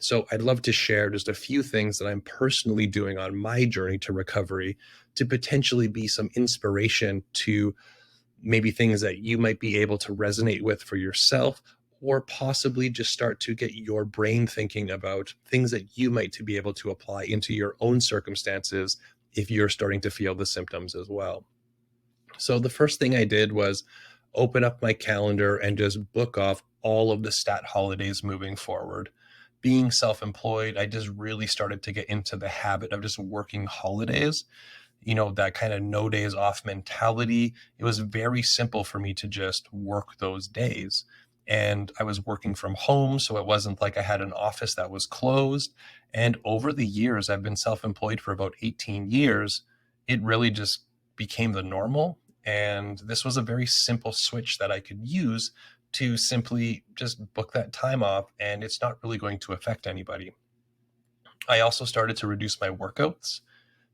So I'd love to share just a few things that I'm personally doing on my journey to recovery to potentially be some inspiration to maybe things that you might be able to resonate with for yourself, or possibly just start to get your brain thinking about things that you might to be able to apply into your own circumstances if you're starting to feel the symptoms as well. So the first thing I did was open up my calendar and just book off all of the stat holidays moving forward. Being self employed, I just really started to get into the habit of just working holidays, that kind of no days off mentality. It was very simple for me to just work those days. And I was working from home, so it wasn't like I had an office that was closed. And over the years, I've been self employed for about 18 years. It really just became the normal. And this was a very simple switch that I could use to simply just book that time off, and it's not really going to affect anybody. I also started to reduce my workouts.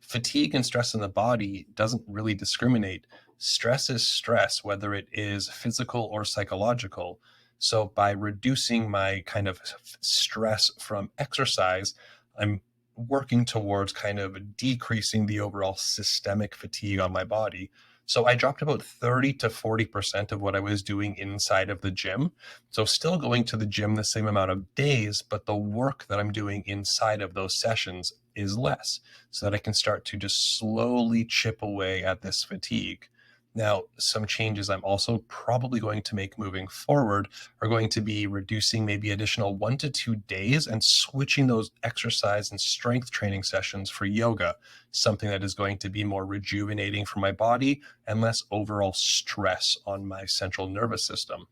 Fatigue and stress in the body doesn't really discriminate. Stress is stress, whether it is physical or psychological. So, by reducing my kind of stress from exercise, I'm working towards kind of decreasing the overall systemic fatigue on my body. So, I dropped about 30 to 40% of what I was doing inside of the gym. So, still going to the gym the same amount of days, but the work that I'm doing inside of those sessions is less, so that I can start to just slowly chip away at this fatigue. Now, some changes I'm also probably going to make moving forward are going to be reducing maybe additional 1 to 2 days and switching those exercise and strength training sessions for yoga, something that is going to be more rejuvenating for my body and less overall stress on my central nervous system.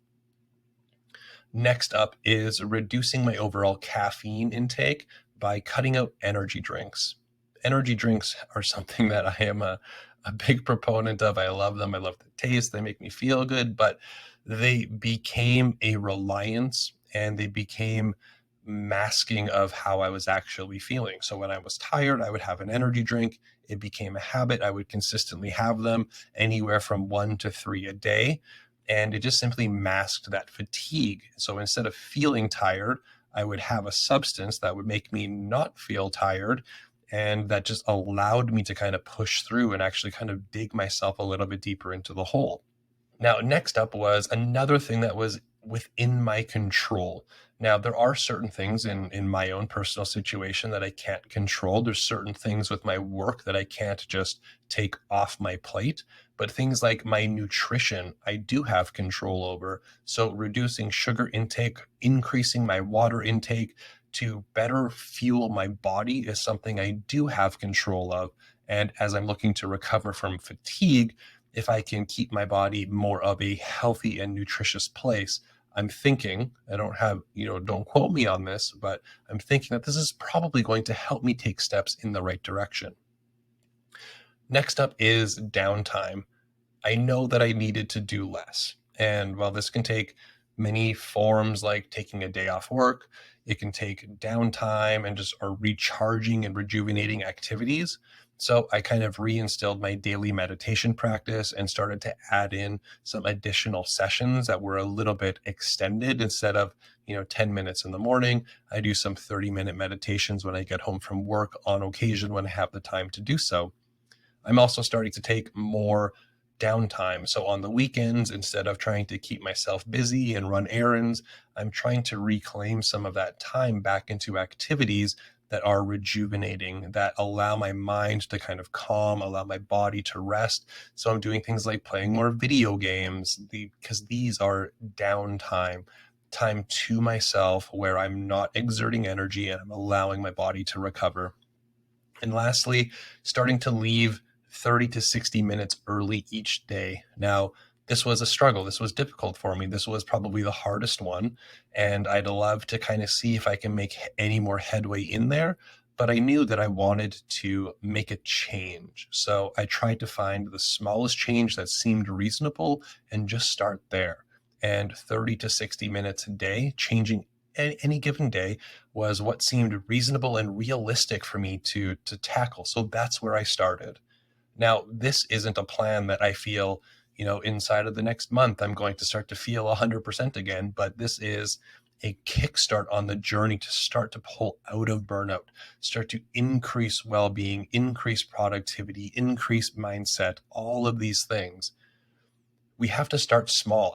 Next up is reducing my overall caffeine intake by cutting out energy drinks. Energy drinks are something that I am a big proponent of. I love them. I love the taste. They make me feel good, but they became a reliance and they became masking of how I was actually feeling. So when I was tired, I would have an energy drink. It became a habit. I would consistently have them anywhere from 1 to 3 a day, and it just simply masked that fatigue. So instead of feeling tired, I would have a substance that would make me not feel tired. And that just allowed me to kind of push through and actually kind of dig myself a little bit deeper into the hole. Now, next up was another thing that was within my control. Now, there are certain things in my own personal situation that I can't control. There's certain things with my work that I can't just take off my plate, but things like my nutrition, I do have control over. So, reducing sugar intake, increasing my water intake to better fuel my body is something I do have control of. And as I'm looking to recover from fatigue, if I can keep my body more of a healthy and nutritious place, I'm thinking, I don't have, don't quote me on this, but I'm thinking that this is probably going to help me take steps in the right direction. Next up is downtime. I know that I needed to do less. And while this can take many forms, like taking a day off work, it can take downtime and just or recharging and rejuvenating activities. So I kind of reinstilled my daily meditation practice and started to add in some additional sessions that were a little bit extended. Instead of 10 minutes in the morning, I do some 30-minute meditations when I get home from work on occasion when I have the time to do so. I'm also starting to take more downtime. So on the weekends, instead of trying to keep myself busy and run errands, I'm trying to reclaim some of that time back into activities that are rejuvenating, that allow my mind to kind of calm, allow my body to rest. So I'm doing things like playing more video games, because these are downtime, time to myself where I'm not exerting energy and I'm allowing my body to recover. And lastly, starting to leave 30 to 60 minutes early each day. Now, this was a struggle. This was difficult for me. This was probably the hardest one. And I'd love to kind of see if I can make any more headway in there. But I knew that I wanted to make a change. So I tried to find the smallest change that seemed reasonable and just start there. And 30 to 60 minutes a day, changing any given day, was what seemed reasonable and realistic for me to tackle. So that's where I started. Now, this isn't a plan that I feel, inside of the next month, I'm going to start to feel 100% again, but this is a kickstart on the journey to start to pull out of burnout, start to increase well being, increase productivity, increase mindset, all of these things, we have to start small.